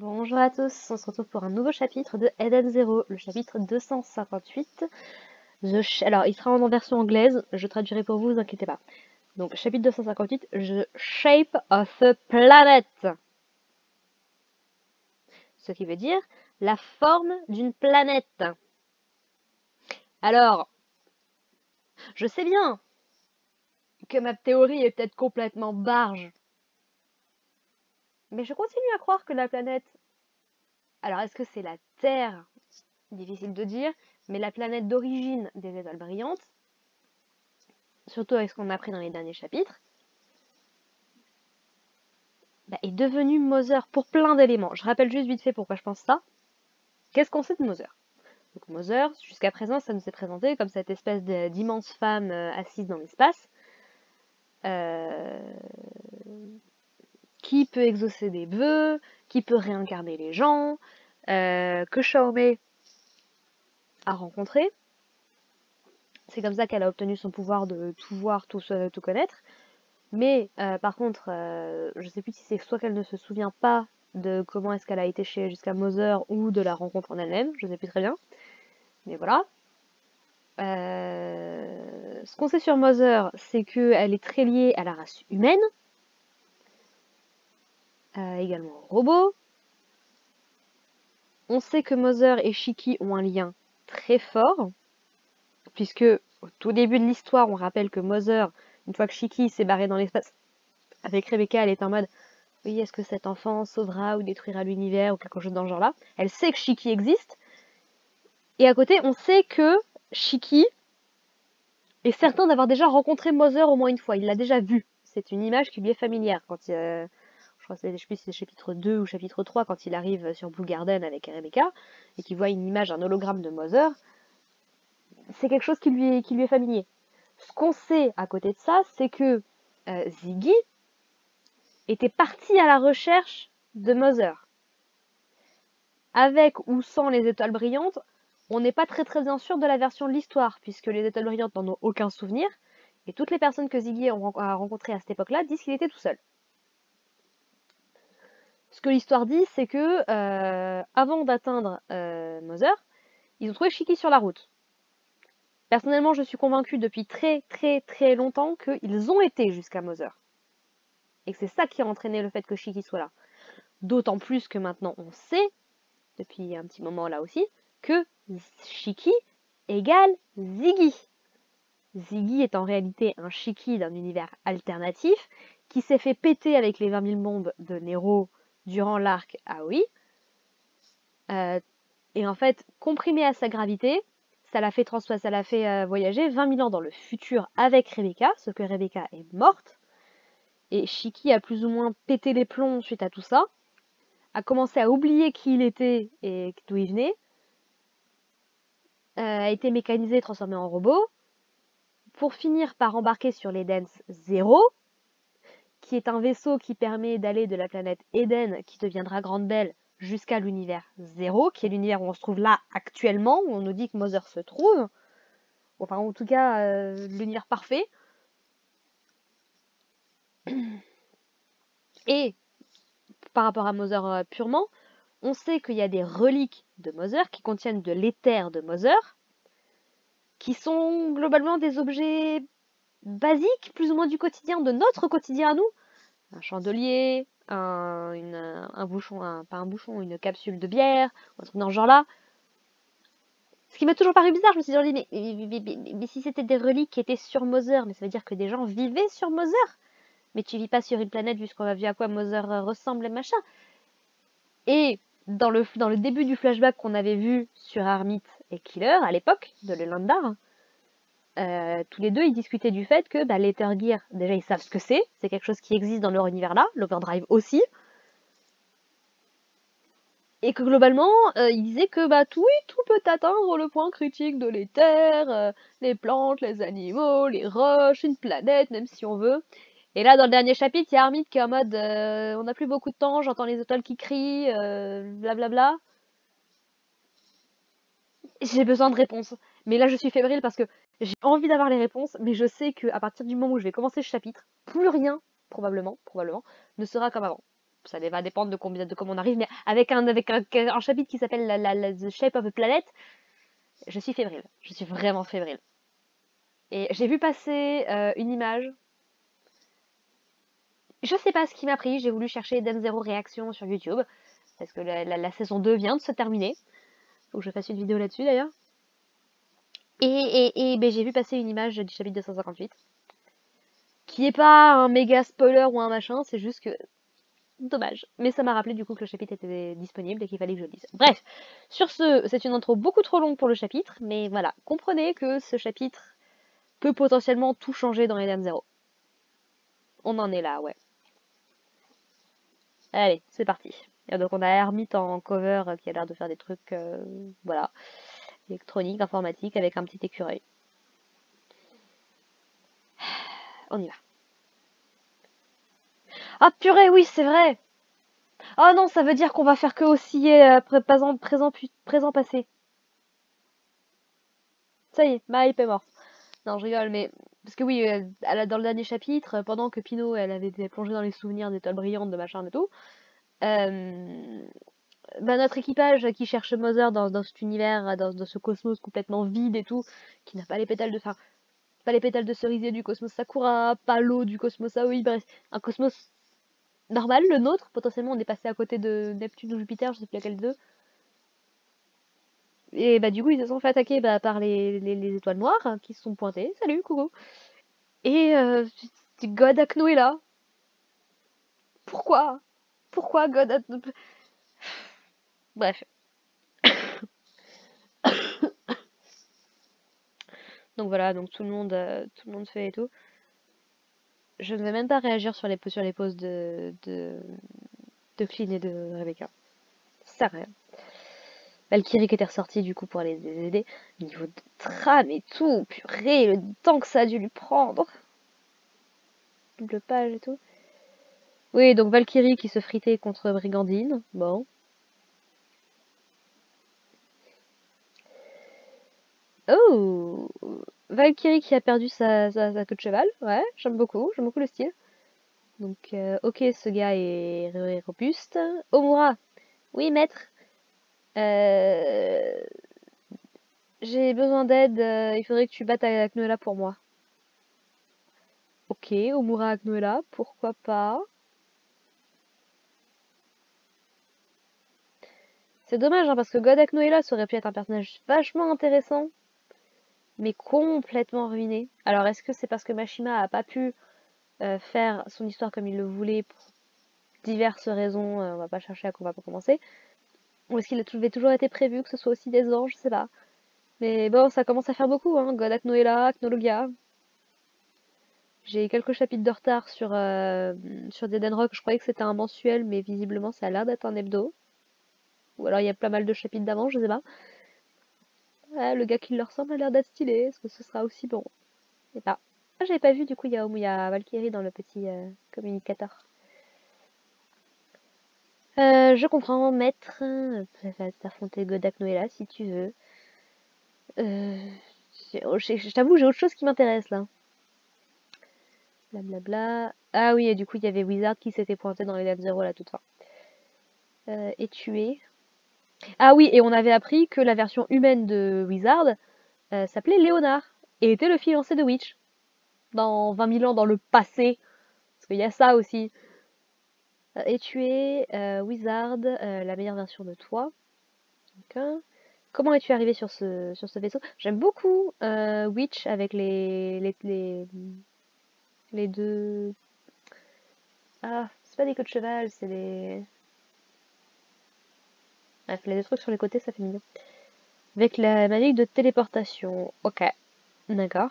Bonjour à tous, on se retrouve pour un nouveau chapitre de Eden Zero, le chapitre 258. Alors, il sera en version anglaise, je traduirai pour vous, vous inquiétez pas. Donc, chapitre 258, The Shape of a Planet. Ce qui veut dire la forme d'une planète. Alors, je sais bien que ma théorie est peut-être complètement barge, mais je continue à croire que la planète... Alors, est-ce que c'est la Terre? Difficile de dire, mais la planète d'origine des étoiles brillantes, surtout avec ce qu'on a appris dans les derniers chapitres, est devenue Mother pour plein d'éléments. Je rappelle juste vite fait pourquoi je pense ça. Qu'est-ce qu'on sait de Mother? Donc Mother, jusqu'à présent, ça nous est présenté comme cette espèce d'immense femme assise dans l'espace, qui peut exaucer des vœux, qui peut réincarner les gens, que Xiaomei a rencontré. C'est comme ça qu'elle a obtenu son pouvoir de tout voir, tout connaître. Mais par contre, je sais plus si c'est soit qu'elle ne se souvient pas de comment est-ce qu'elle a été jusqu'à Mother ou de la rencontre en elle-même, je sais plus très bien. Mais voilà. Ce qu'on sait sur Mother, c'est qu'elle est très liée à la race humaine, également aux robots. On sait que Mother et Shiki ont un lien très fort, puisque au tout début de l'histoire, on rappelle que Mother, une fois que Shiki s'est barré dans l'espace avec Rebecca, elle est en mode oui, est-ce que cet enfant sauvera ou détruira l'univers ou quelque chose dans ce genre-là. Elle sait que Shiki existe. Et à côté, on sait que Shiki est certain d'avoir déjà rencontré Mother au moins une fois. Il l'a déjà vu. C'est une image qui lui est familière. Quand je crois que je sais plus si c'est chapitre 2 ou chapitre 3, quand il arrive sur Blue Garden avec Rebecca, et qu'il voit une image, un hologramme de Mother, c'est quelque chose qui lui est familier. Ce qu'on sait à côté de ça, c'est que Ziggy était parti à la recherche de Mother. Avec ou sans les étoiles brillantes, on n'est pas très bien sûr de la version de l'histoire, puisque les étoiles brillantes n'en ont aucun souvenir, et toutes les personnes que Ziggy a rencontrées à cette époque-là disent qu'il était tout seul. Ce que l'histoire dit, c'est que avant d'atteindre Mother, ils ont trouvé Shiki sur la route. Personnellement, je suis convaincue depuis très longtemps qu'ils ont été jusqu'à Mother. Et que c'est ça qui a entraîné le fait que Shiki soit là. D'autant plus que maintenant on sait, depuis un petit moment là aussi, que Shiki égale Ziggy. Ziggy est en réalité un Shiki d'un univers alternatif qui s'est fait péter avec les 20 000 bombes de Nero durant l'arc Aoi. Et en fait, comprimé à sa gravité, ça l'a fait voyager 20 000 ans dans le futur avec Rebecca, sauf que Rebecca est morte. Et Shiki a plus ou moins pété les plombs suite à tout ça, a commencé à oublier qui il était et d'où il venait, a été mécanisé, transformé en robot, pour finir par embarquer sur l'Eden Zero, qui est un vaisseau qui permet d'aller de la planète Eden, qui deviendra Grande Belle, jusqu'à l'univers Zero, qui est l'univers où on se trouve là actuellement, où on nous dit que Mother se trouve. Enfin, en tout cas, l'univers parfait. Et par rapport à Mother purement, on sait qu'il y a des reliques de Mother qui contiennent de l'éther de Mother, qui sont globalement des objets basiques, plus ou moins du quotidien, de notre quotidien à nous. Un chandelier, un bouchon, pas un bouchon, une capsule de bière, un truc dans ce genre-là. Ce qui m'a toujours paru bizarre, je me suis dit, mais si c'était des reliques qui étaient sur Mother, mais ça veut dire que des gens vivaient sur Mother. Mais tu vis pas sur une planète vu qu'on a vu à quoi Mother ressemble et machin. Et dans le début du flashback qu'on avait vu sur Armit et Killer à l'époque de Lelandar, tous les deux ils discutaient du fait que l'Ether Gear, déjà ils savent ce que c'est quelque chose qui existe dans leur univers là, l'Overdrive aussi, et que globalement ils disaient que tout peut atteindre le point critique de l'Ether, les plantes, les animaux, les roches, une planète, même si on veut. Et là, dans le dernier chapitre, il y a Armit qui est en mode on n'a plus beaucoup de temps, j'entends les étoiles qui crient, blablabla. J'ai besoin de réponses. Mais là, je suis fébrile parce que j'ai envie d'avoir les réponses, mais je sais qu'à partir du moment où je vais commencer ce chapitre, plus rien, probablement, ne sera comme avant. ça va dépendre de comment on arrive, mais avec un chapitre qui s'appelle The Shape of a Planet, je suis fébrile. Je suis vraiment fébrile. Et j'ai vu passer une image. Je sais pas ce qui m'a pris, j'ai voulu chercher Eden Zero réaction sur YouTube, parce que la saison 2 vient de se terminer. Faut que je fasse une vidéo là-dessus d'ailleurs. Et ben, j'ai vu passer une image du chapitre 258, qui est pas un méga spoiler ou un machin, c'est juste que dommage. Mais ça m'a rappelé du coup que le chapitre était disponible et qu'il fallait que je le dise. Bref, sur ce, c'est une intro beaucoup trop longue pour le chapitre, mais voilà, comprenez que ce chapitre peut potentiellement tout changer dans Eden Zero. On en est là, ouais. Allez, c'est parti. Et donc on a Hermite en cover qui a l'air de faire des trucs, voilà, électroniques, informatiques, avec un petit écureuil. On y va. Ah purée, oui, c'est vrai. Oh non, ça veut dire qu'on va faire que osciller présent, passé. Ça y est, ma hype est morte. Non, je rigole, mais parce que oui, dans le dernier chapitre, pendant que Pino, elle avait été plongée dans les souvenirs d'étoiles brillantes, de machin et tout, euh, bah, notre équipage qui cherche Mother dans cet univers, dans ce cosmos complètement vide et tout, qui n'a pas les pétales de, enfin, pas les pétales de cerisier du cosmos Sakura, pas l'eau du cosmos Aoi, bref, un cosmos normal, le nôtre. Potentiellement, on est passé à côté de Neptune ou Jupiter, je sais plus laquelle d'eux. Et bah du coup, ils se sont fait attaquer par les étoiles noires qui se sont pointées. Salut, coucou. Et God Akno est là. Pourquoi? Pourquoi God Akno... Bref. Donc voilà, donc tout le monde fait et tout. Je ne vais même pas réagir sur les poses de Clean et de Rebecca. Ça sert à rien. Valkyrie qui était ressortie du coup pour les aider. Niveau de trame et tout, purée, le temps que ça a dû lui prendre. Double page et tout. Oui, donc Valkyrie qui se fritait contre Brigandine. Bon. Oh! Valkyrie qui a perdu sa queue de cheval. Ouais, j'aime beaucoup le style. Donc, ok, ce gars est robuste. Omura! Oui, maître! Euh, J'ai besoin d'aide, il faudrait que tu battes Aknoela pour moi. Ok, Omura Aknoela, pourquoi pas. C'est dommage, hein, parce que God Aknoela, ça aurait pu être un personnage vachement intéressant, mais complètement ruiné. Alors, est-ce que c'est parce que Mashima a pas pu faire son histoire comme il le voulait pour diverses raisons, on va pas chercher on va pas commencer. Ou est-ce qu'il avait toujours été prévu que ce soit aussi des anges, je sais pas. Mais bon, ça commence à faire beaucoup, hein. God Aknoela, Aknologia. J'ai quelques chapitres de retard sur Dead Rock. Je croyais que c'était un mensuel, mais visiblement ça a l'air d'être un hebdo. Ou alors il y a pas mal de chapitres d'avant, je sais pas. Ouais, le gars qui leur ressemble a l'air d'être stylé. Est-ce que ce sera aussi bon? Je sais pas. Ah, j'avais pas vu du coup, il y a Valkyrie dans le petit communicateur. Je comprends, maître. Va t'affronter Godak Noëlla si tu veux. Je t'avoue, j'ai autre chose qui m'intéresse là. Blablabla. Ah oui, et du coup, il y avait Wizard qui s'était pointé dans les Lab Zero à la toute fin. Et tué. Ah oui, et on avait appris que la version humaine de Wizard s'appelait Léonard et était le fiancé de Witch. Dans 20 000 ans dans le passé. Parce qu'il y a ça aussi. Et tué Wizard, la meilleure version de toi. Okay. Comment es-tu arrivé sur ce vaisseau? J'aime beaucoup Witch avec les deux... Ah, c'est pas des queues de cheval, c'est des... Bref, les deux trucs sur les côtés, ça fait mignon. Avec la magie de téléportation. Ok, d'accord.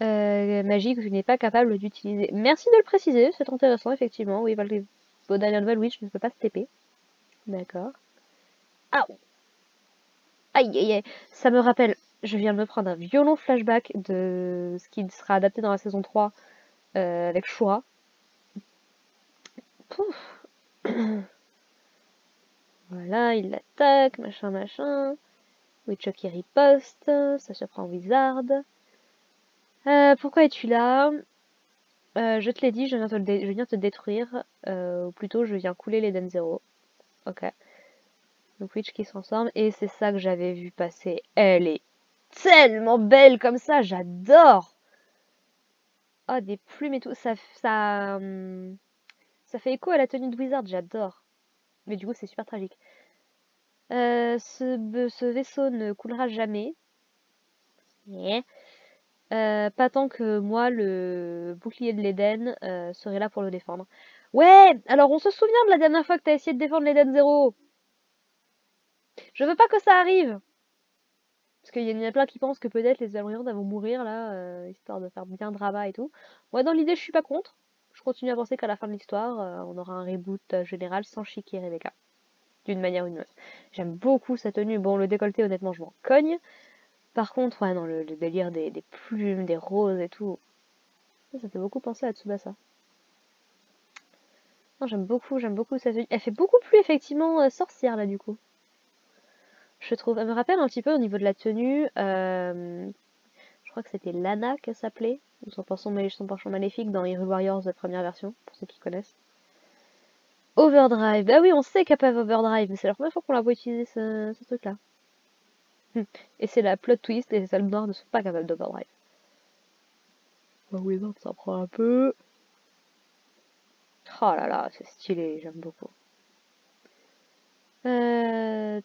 Magie que tu n'es pas capable d'utiliser. Merci de le préciser, c'est intéressant, effectivement. Oui, au dernier nouvelle, Witch ne peut pas se TP. D'accord. Ah, aïe, aïe, aïe. Ça me rappelle, je viens de me prendre un violent flashback de ce qui sera adapté dans la saison 3 avec Shura. Pouf. Voilà, il l'attaque, machin, machin. Witcher qui riposte, ça surprend Wizard. Pourquoi es-tu là? Je te l'ai dit, je viens te détruire. Ou plutôt, je viens couler l'Eden Zero. Ok. Donc Witch qui se transforme. Et c'est ça que j'avais vu passer. Elle est tellement belle comme ça, j'adore. Oh, des plumes et tout. Ça fait écho à la tenue de Wizard, j'adore. Mais du coup, c'est super tragique. Ce vaisseau ne coulera jamais. Yeah. Pas tant que moi, le bouclier de l'Eden, serait là pour le défendre. Ouais, alors on se souvient de la dernière fois que t'as essayé de défendre l'Eden Zero. Je veux pas que ça arrive. Parce qu'il y en a plein qui pensent que peut-être les Elriand vont mourir là, histoire de faire bien drama et tout. Moi, dans l'idée, je suis pas contre. Je continue à penser qu'à la fin de l'histoire, on aura un reboot général sans Shiki et Rebecca. D'une manière ou d'une autre. J'aime beaucoup sa tenue. Bon, le décolleté, honnêtement, je m'en cogne. Par contre, ouais, non, le délire des plumes, des roses et tout. Ça fait beaucoup penser à Tsubasa. Non, j'aime beaucoup sa tenue. Elle fait beaucoup plus, effectivement, sorcière, là, du coup. Je trouve. Elle me rappelle un petit peu au niveau de la tenue. Je crois que c'était Lana qu'elle s'appelait. Ou son penchant maléfique dans Hyrule Warriors, la première version, pour ceux qui connaissent. Overdrive. Bah oui, on sait qu'elle peut Overdrive, mais c'est la première fois qu'on la voit utiliser ce truc-là. Et c'est la plot twist, et les salles noires ne sont pas capables d'Overdrive. Bah oui, donc ça prend un peu. Oh là là, c'est stylé, j'aime beaucoup. Je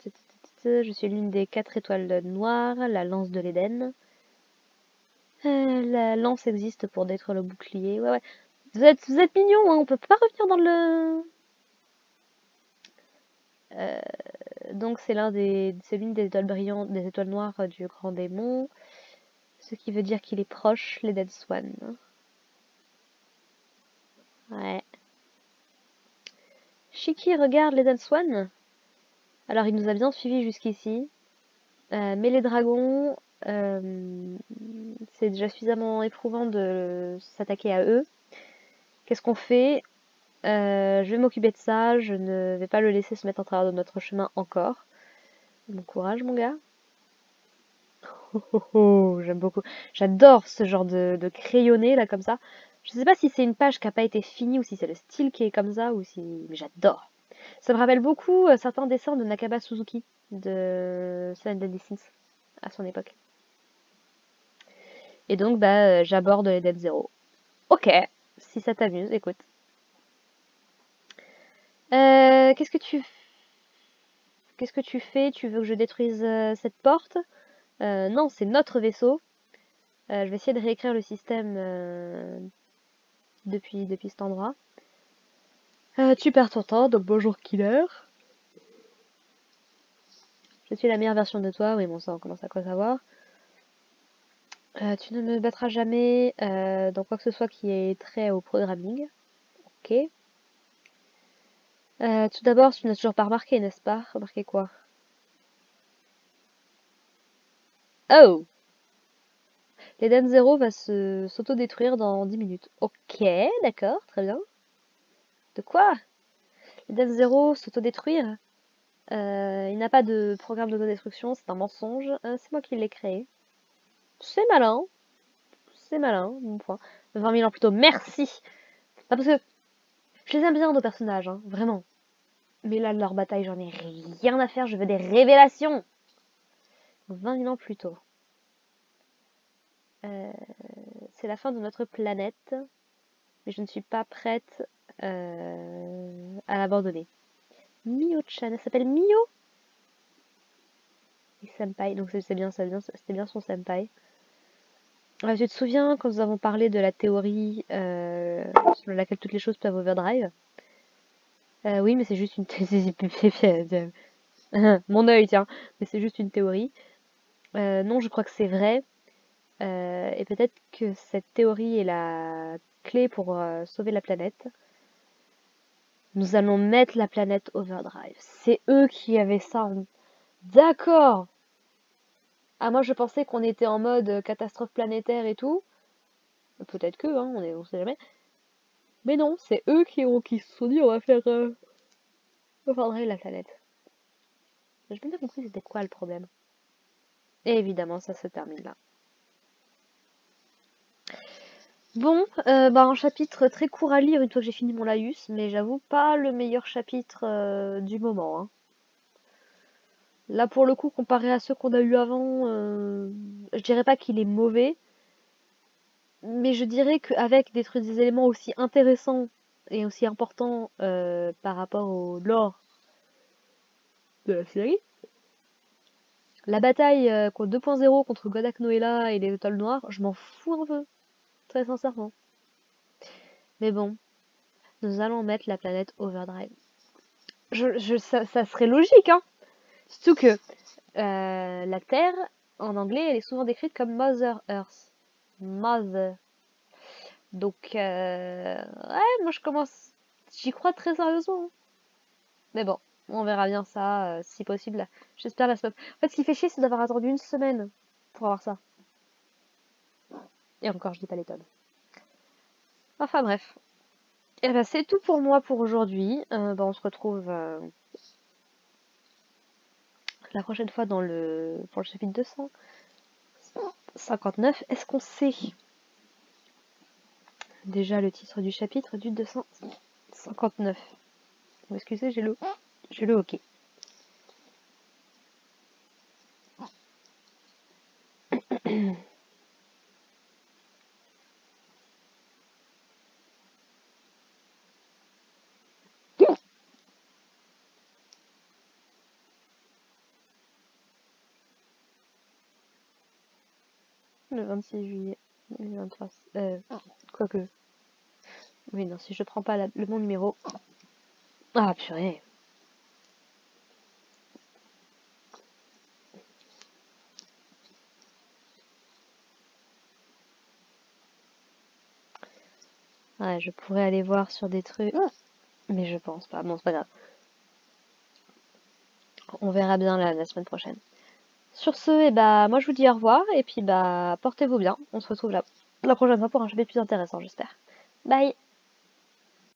suis l'une des 4 étoiles noires, la lance de l'Éden. La lance existe pour détruire le bouclier. Ouais, ouais. Vous êtes mignons, hein, on peut pas revenir dans le... Donc c'est l'une des étoiles brillantes, des étoiles noires du grand démon. Ce qui veut dire qu'il est proche, l'Eden Swan. Ouais. Shiki regarde l'Eden Swan. Alors il nous a bien suivis jusqu'ici. Mais les dragons, c'est déjà suffisamment éprouvant de s'attaquer à eux. Qu'est-ce qu'on fait? Je vais m'occuper de ça, je ne vais pas le laisser se mettre en travers de notre chemin encore. Bon courage mon gars. Oh, oh, oh, j'aime beaucoup. J'adore ce genre de crayonné là comme ça. Je sais pas si c'est une page qui a pas été finie ou si c'est le style qui est comme ça ou si... Mais j'adore. Ça me rappelle beaucoup certains dessins de Nakaba Suzuki de Seven Deadly Sins à son époque. Et donc bah j'aborde les Dead Zero. Ok, si ça t'amuse, écoute. Qu'est-ce que tu fais? Tu veux que je détruise cette porte? Non, c'est notre vaisseau. Je vais essayer de réécrire le système depuis cet endroit. Tu perds ton temps, donc bonjour killer. Je suis la meilleure version de toi, oui bon ça on commence à quoi savoir. Tu ne me battras jamais dans quoi que ce soit qui ait trait au programming. Ok. Tout d'abord, tu n'as toujours pas remarqué, n'est-ce pas? Remarqué quoi? Oh! L'Eden Zero va s'auto-détruire dans 10 minutes. Ok, d'accord, très bien. De quoi? L'Eden Zero s'auto-détruire? Il n'a pas de programme d'autodestruction, c'est un mensonge. C'est moi qui l'ai créé. C'est malin, mon point. 20 000 ans plus tôt, merci! Ah, parce que je les aime bien, nos personnages, hein, vraiment. Mais là, de leur bataille, j'en ai rien à faire, je veux des révélations! 20 000 ans plus tôt. C'est la fin de notre planète, mais je ne suis pas prête à l'abandonner. Mio-chan, elle s'appelle Mio? Et senpai, donc c'était bien son senpai. Tu te souviens quand nous avons parlé de la théorie selon laquelle toutes les choses peuvent overdrive? Oui, mais c'est juste une mon œil, tiens, mais c'est juste une théorie. Non, je crois que c'est vrai. Et peut-être que cette théorie est la clé pour sauver la planète. Nous allons mettre la planète overdrive. C'est eux qui avaient ça en... D'accord! Ah, moi je pensais qu'on était en mode catastrophe planétaire et tout. Peut-être que, hein, on sait jamais. Mais non, c'est eux qui se sont dit on va faire overdrive la planète. J'ai bien compris c'était quoi le problème. Et évidemment, ça se termine là. Bon, bah un chapitre très court à lire une fois que j'ai fini mon laïus, mais j'avoue pas le meilleur chapitre du moment, hein. Là pour le coup, comparé à ceux qu'on a eu avant, je dirais pas qu'il est mauvais, mais je dirais qu'avec des éléments aussi intéressants et aussi importants par rapport au lore de la série, la bataille contre 2.0 contre Godak Noela et les étoiles noires, je m'en fous un peu, très sincèrement. Mais bon, nous allons mettre la planète Overdrive. Ça serait logique, hein. Surtout que la Terre, en anglais, elle est souvent décrite comme Mother Earth. Mother. Donc, ouais, moi je commence. J'y crois très sérieusement, hein. Mais bon, on verra bien ça, si possible. J'espère la semaine. En fait, ce qui fait chier, c'est d'avoir attendu une semaine pour avoir ça. Et encore, je dis pas les tonnes. Enfin bref. Et ben, c'est tout pour moi pour aujourd'hui. Ben, on se retrouve la prochaine fois pour le chapitre 259. Est-ce qu'on sait déjà le titre du chapitre du 259? Vous excusez, j'ai le hockey. Le 26 juillet 2023. Quoique. Oui, non, si je prends pas le bon numéro. Ah, purée. Ouais, je pourrais aller voir sur des trucs. Mais je pense pas. Bon, c'est pas grave. On verra bien la semaine prochaine. Sur ce, et bah, moi je vous dis au revoir. Et puis, bah, portez-vous bien. On se retrouve la prochaine fois pour un chapitre plus intéressant, j'espère. Bye!